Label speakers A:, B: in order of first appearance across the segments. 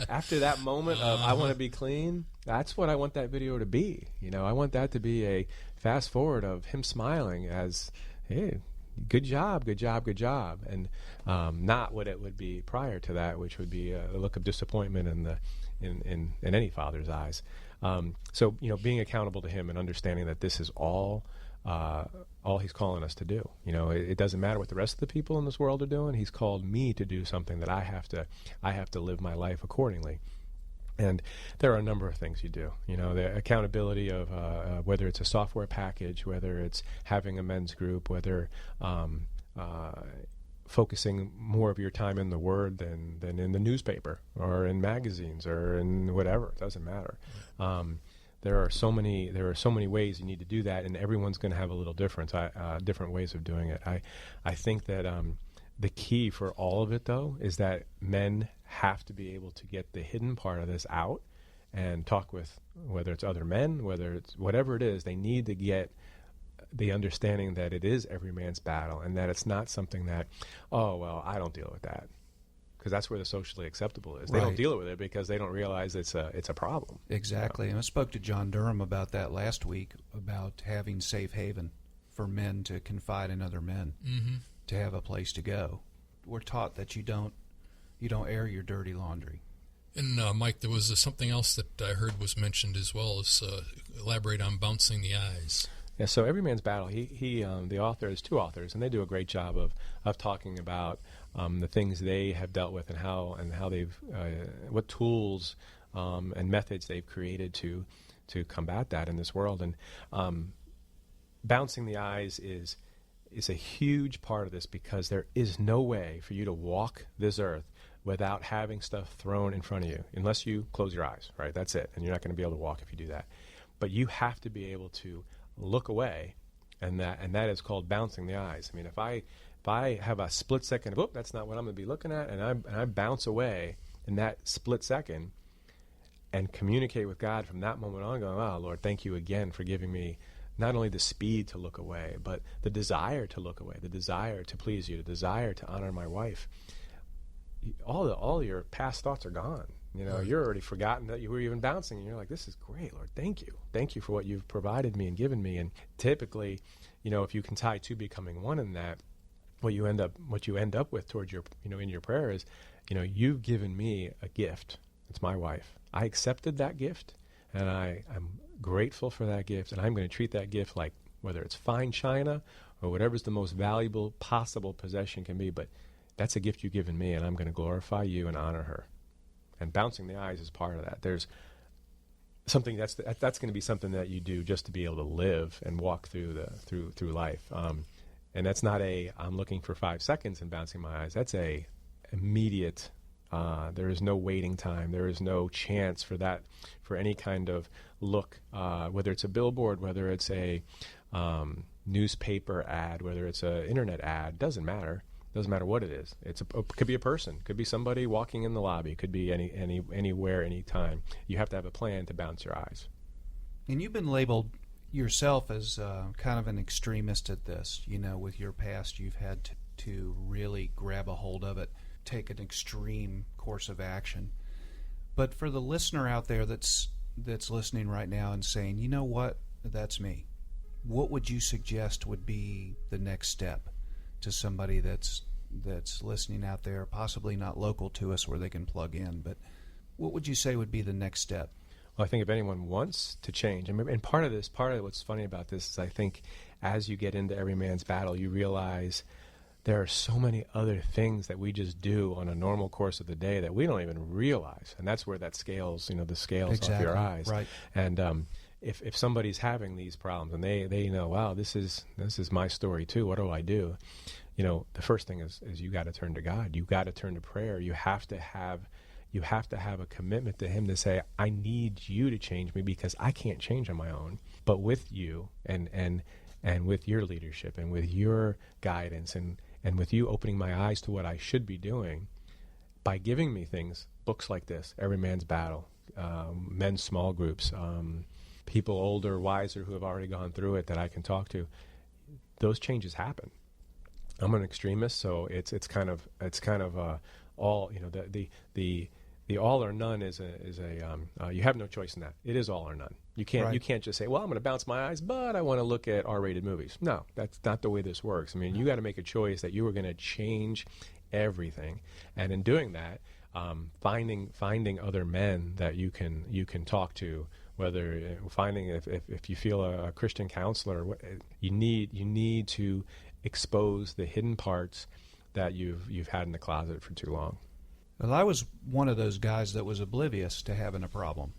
A: after that moment of I want to be clean, that's what I want that video to be. I want that to be a fast forward of him smiling as, hey, good job, good job, good job, and not what it would be prior to that, which would be a look of disappointment in any father's eyes. So being accountable to him and understanding that this is all he's calling us to do. It doesn't matter what the rest of the people in this world are doing. He's called me to do something that I have to live my life accordingly. And there are a number of things you do. The accountability of whether it's a software package, whether it's having a men's group, whether focusing more of your time in the Word than in the newspaper or in magazines or in whatever. It doesn't matter. There are so many ways you need to do that, and everyone's going to have a little difference. Different ways of doing it. I think that the key for all of it, though, is that men have to be able to get the hidden part of this out and talk with, whether it's other men, whether it's whatever it is, they need to get the understanding that it is every man's battle and that it's not something that, oh, well, I don't deal with that. Because that's where the socially acceptable is. They don't deal with it because they don't realize it's a problem.
B: Exactly. And I spoke to John Durham about that last week, about having safe haven for men to confide in other men, to have a place to go. We're taught that you don't air your dirty laundry.
C: And Mike, there was something else that I heard was mentioned as well as elaborate on bouncing the eyes.
A: Yeah, so Every Man's Battle, the author, there's two authors, and they do a great job of talking about the things they have dealt with and how they've, what tools and methods they've created to combat that in this world. And bouncing the eyes is a huge part of this, because there is no way for you to walk this earth without having stuff thrown in front of you, unless you close your eyes, right? That's it, and you're not going to be able to walk if you do that. But you have to be able to look away, and that is called bouncing the eyes. I mean, if I have a split second of, that's not what I'm going to be looking at, and I bounce away in that split second and communicate with God from that moment on, going, oh, Lord, thank you again for giving me not only the speed to look away, but the desire to look away, the desire to please you, the desire to honor my wife. All your past thoughts are gone. You're already forgotten that you were even bouncing, and you're like, this is great, Lord, thank you. Thank you for what you've provided me and given me. And typically, if you can tie two becoming one in that, what you end up with towards your, in your prayer is, you've given me a gift. It's my wife. I accepted that gift, and I'm grateful for that gift, and I'm going to treat that gift like whether it's fine china or whatever's the most valuable possible possession can be, but that's a gift you've given me, and I'm going to glorify you and honor her. And bouncing the eyes is part of that. There's something that's going to be something that you do just to be able to live and walk through life. And that's not I'm looking for 5 seconds and bouncing my eyes. That's a immediate. There is no waiting time. There is no chance for any kind of look, whether it's a billboard, whether it's a newspaper ad, whether it's an internet ad. Doesn't matter. Doesn't matter what it is. It could be a person. Could be somebody walking in the lobby. It could be anywhere, anytime. You have to have a plan to bounce your eyes.
B: And you've been labeled yourself as kind of an extremist at this. With your past, you've had to really grab a hold of it, take an extreme course of action. But for the listener out there that's listening right now and saying, you know what, that's me, what would you suggest would be the next step to somebody that's listening out there, possibly not local to us where they can plug in, but what would you say would be the next step?
A: Well, I think if anyone wants to change, and part of what's funny about this is I think as you get into Every Man's Battle, you realize there are so many other things that we just do on a normal course of the day that we don't even realize, and that's where that scales, the scales off your eyes.
B: Right.
A: And if somebody's having these problems and they know, wow, this is my story too, what do I do? The first thing is you got to turn to God. You got to turn to prayer. You have to have a commitment to Him to say, I need you to change me because I can't change on my own. But with you and with your leadership and with your guidance and with you opening my eyes to what I should be doing, by giving me things, books like this, Every Man's Battle, men's small groups, people older, wiser who have already gone through it that I can talk to, those changes happen. I'm an extremist, so it's kind of all, the the all or none is a you have no choice in that. It is all or none. You can't just say, well, I'm going to bounce my eyes, but I want to look at R-rated movies. No, that's not the way this works. I mean, you got to make a choice that you are going to change everything, and in doing that, finding other men that you can talk to. Whether finding if you feel a Christian counselor, you need to expose the hidden parts that you've had in the closet for too long.
B: Well, I was one of those guys that was oblivious to having a problem.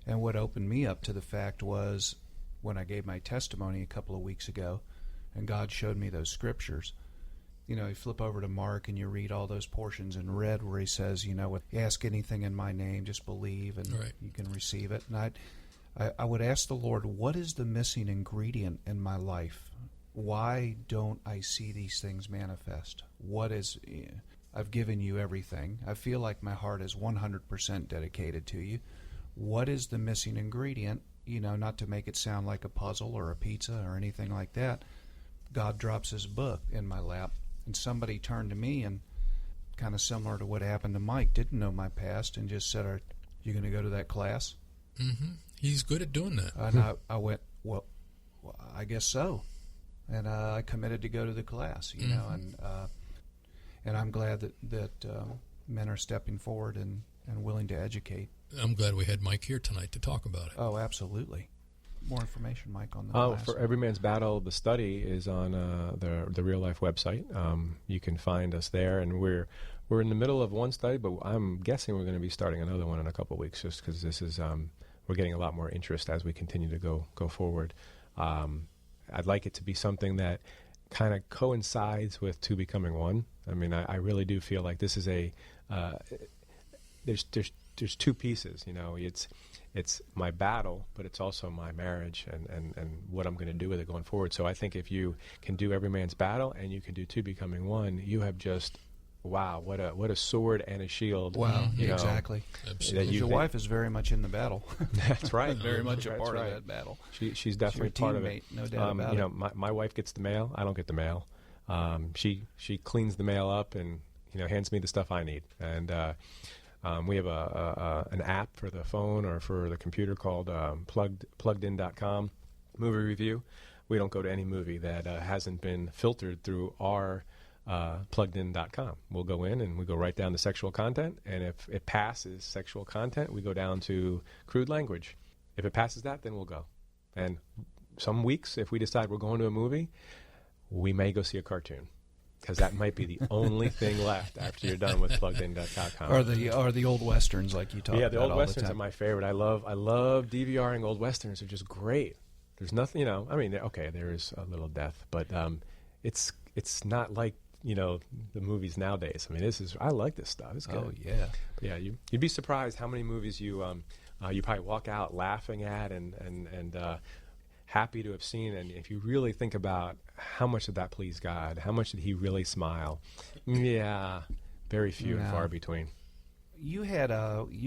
B: And what opened me up to the fact was when I gave my testimony a couple of weeks ago and God showed me those scriptures. You know, you flip over to Mark and you read all those portions in red where he says, you know, ask anything in my name, just believe and you can receive it. And I would ask the Lord, what is the missing ingredient in my life? Why don't I see these things manifest? What is... I've given you everything. I feel like my heart is 100% dedicated to you. What is the missing ingredient? You know, not to make it sound like a puzzle or a pizza or anything like that. God drops his book in my lap, and somebody turned to me and kind of similar to what happened to Mike, didn't know my past and just said, are you going to go to that class?
C: Mm-hmm. He's good at doing that.
B: And I went, well, I guess so. And I committed to go to the class, you know, and I'm glad that men are stepping forward and willing to educate.
C: I'm glad we had Mike here tonight to talk about it.
B: Oh, absolutely. More information, Mike, on the class.
A: For Every Man's Battle, the study is on the Real Life website. You can find us there, and we're in the middle of one study, but I'm guessing we're going to be starting another one in a couple of weeks, just because this is we're getting a lot more interest as we continue to go forward. I'd like it to be something that kind of coincides with two becoming one. I mean, I really do feel like this is there's two pieces, you know. It's my battle, but it's also my marriage and what I'm going to do with it going forward. So I think if you can do Every Man's Battle and you can do Two Becoming One, you have just, wow, what a sword and a shield.
B: Wow, exactly.
C: Absolutely.
B: Your wife is very much in the battle.
A: That's right.
B: Very much a
A: That's
B: part
A: right.
B: of that battle.
A: She's definitely part of it.
B: No doubt about
A: you
B: it.
A: know, my wife gets the mail. I don't get the mail. She cleans the mail up and hands me the stuff I need. And we have an app for the phone or for the computer called pluggedin.com movie review. We don't go to any movie that hasn't been filtered through our pluggedin.com. We'll go in and we go right down to sexual content, and if it passes sexual content, we go down to crude language. If it passes that, then we'll go. And some weeks, if we decide we're going to a movie, we may go see a cartoon, because that might be the only thing left after you're done with pluggedin.com.
B: Or the old westerns like you talk about.
A: Yeah, the old
B: all
A: westerns
B: the
A: are my favorite. I love DVRing old westerns. They're just great. There's nothing, I mean, okay, there is a little death, but it's not like the movies nowadays. I mean, I like this stuff. It's good.
B: Oh yeah,
A: yeah. You'd be surprised how many movies you probably walk out laughing at and happy to have seen. And if you really think about how much did that please God, how much did He really smile? Yeah, very few and far between. You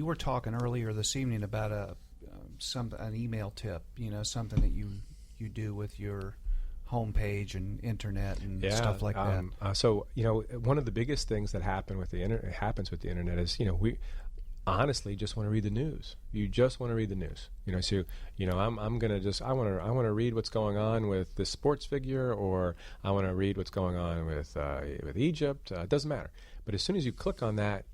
B: were talking earlier this evening about an email tip. Something that you do with your homepage and internet and stuff like that.
A: So one of the biggest things that happens with the internet is we honestly just want to read the news. You just want to read the news. So I'm gonna I want to read what's going on with this sports figure, or I want to read what's going on with Egypt. It doesn't matter. But as soon as you click on that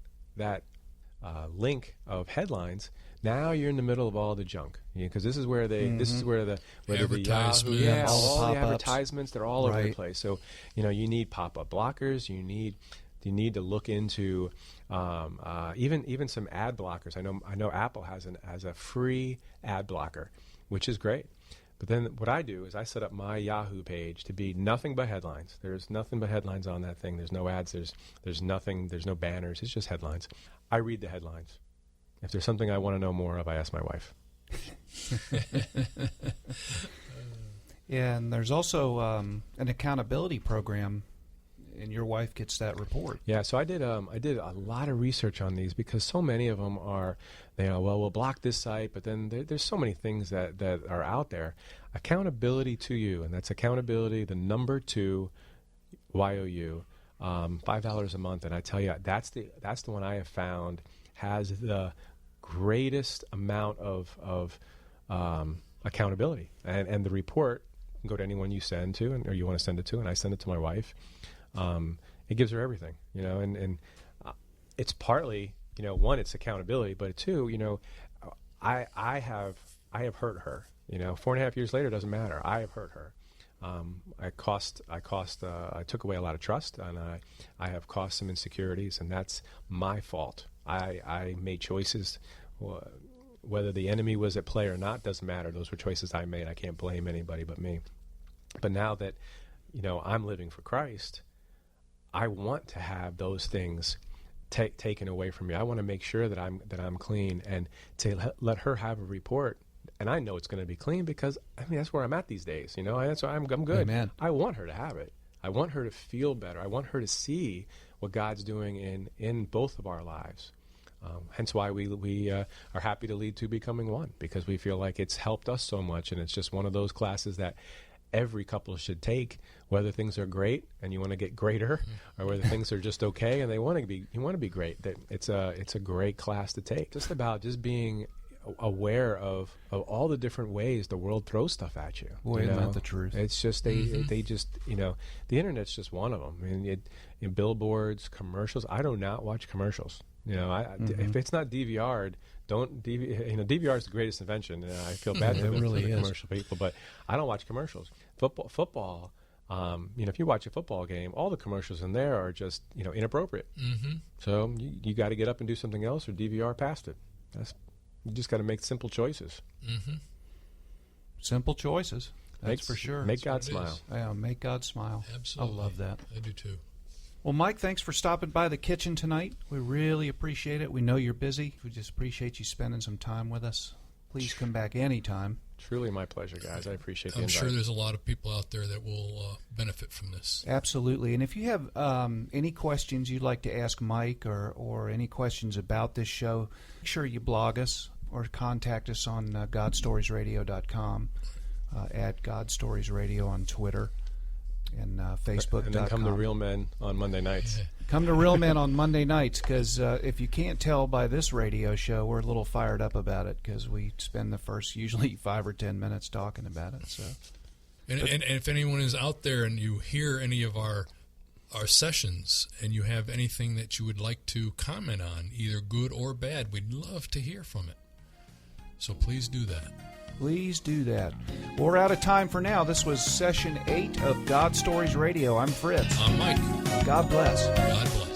A: link of headlines, now you're in the middle of all the junk, because this is where this is where the
C: advertisements,
A: all the advertisements, they're all over the place. So you need pop-up blockers. You need to look into even some ad blockers. I know Apple has a free ad blocker, which is great. But then what I do is I set up my Yahoo page to be nothing but headlines. There's nothing but headlines on that thing. There's no ads. There's nothing. There's no banners. It's just headlines. I read the headlines. If there's something I want to know more of, I ask my wife.
B: Yeah, and there's also an accountability program, and your wife gets that report.
A: Yeah, so I did a lot of research on these, because so many of them are, we'll block this site, but then there's so many things that are out there. Accountability to you, and that's accountability, the number 2, YOU, $5 a month, and I tell you, that's the one I have found has the greatest amount of accountability. And the report can go to anyone you send to, or you want to send it to, and I send it to my wife. It gives her everything, and it's partly, one, it's accountability, but two, I have hurt her. 4.5 years later, doesn't matter. I have hurt her. I took away a lot of trust, and I have caused some insecurities, and that's my fault. I made choices. Whether the enemy was at play or not doesn't matter. Those were choices I made. I can't blame anybody but me. But now that, I'm living for Christ, I want to have those things taken away from me. I want to make sure that I'm clean, and to let her have a report. And I know it's going to be clean because, that's where I'm at these days. That's why I'm good.
B: Amen.
A: I want her to have it. I want her to feel better. I want her to see what God's doing in both of our lives. Hence why we are happy to lead to becoming one, because we feel like it's helped us so much, and it's just one of those classes that every couple should take, whether things are great and you want to get greater, or whether things are just okay and you want to be great. That it's a great class to take. Just about just being aware of all the different ways the world throws stuff at you.
B: Boy, isn't that the truth?
A: It's just they just the internet's just one of them. Billboards, commercials. I do not watch commercials. If it's not DVR'd, don't DVR is the greatest invention. I feel bad for the commercial people, but I don't watch commercials. Football. If you watch a football game, all the commercials in there are just inappropriate. So you got to get up and do something else, or DVR past it. You just got to make simple choices.
B: Simple choices. That's for sure.
A: Make God smile.
B: Yeah, make God smile.
C: Absolutely.
B: I love that.
C: I do too.
B: Well, Mike, thanks for stopping by the kitchen tonight. We really appreciate it. We know you're busy. We just appreciate you spending some time with us. Please come back anytime.
A: Truly my pleasure, guys. I appreciate the
C: I'm
A: invite.
C: sure there's a lot of people out there that will benefit from this.
B: Absolutely. And if you have any questions you'd like to ask Mike, or any questions about this show, make sure you blog us or contact us on GodStoriesRadio.com, at GodStoriesRadio on Twitter, and Facebook.com.
A: And then come to Real Men on Monday nights.
B: Come to Real Men on Monday nights, because if you can't tell by this radio show, we're a little fired up about it, because we spend the first usually 5 or 10 minutes talking about it. So,
C: and if anyone is out there and you hear any of our sessions and you have anything that you would like to comment on, either good or bad, we'd love to hear from it. So please do that.
B: Please do that. Well, we're out of time for now. This was Session 8 of God Stories Radio. I'm Fritz.
C: I'm Mike.
B: God bless.
C: God bless.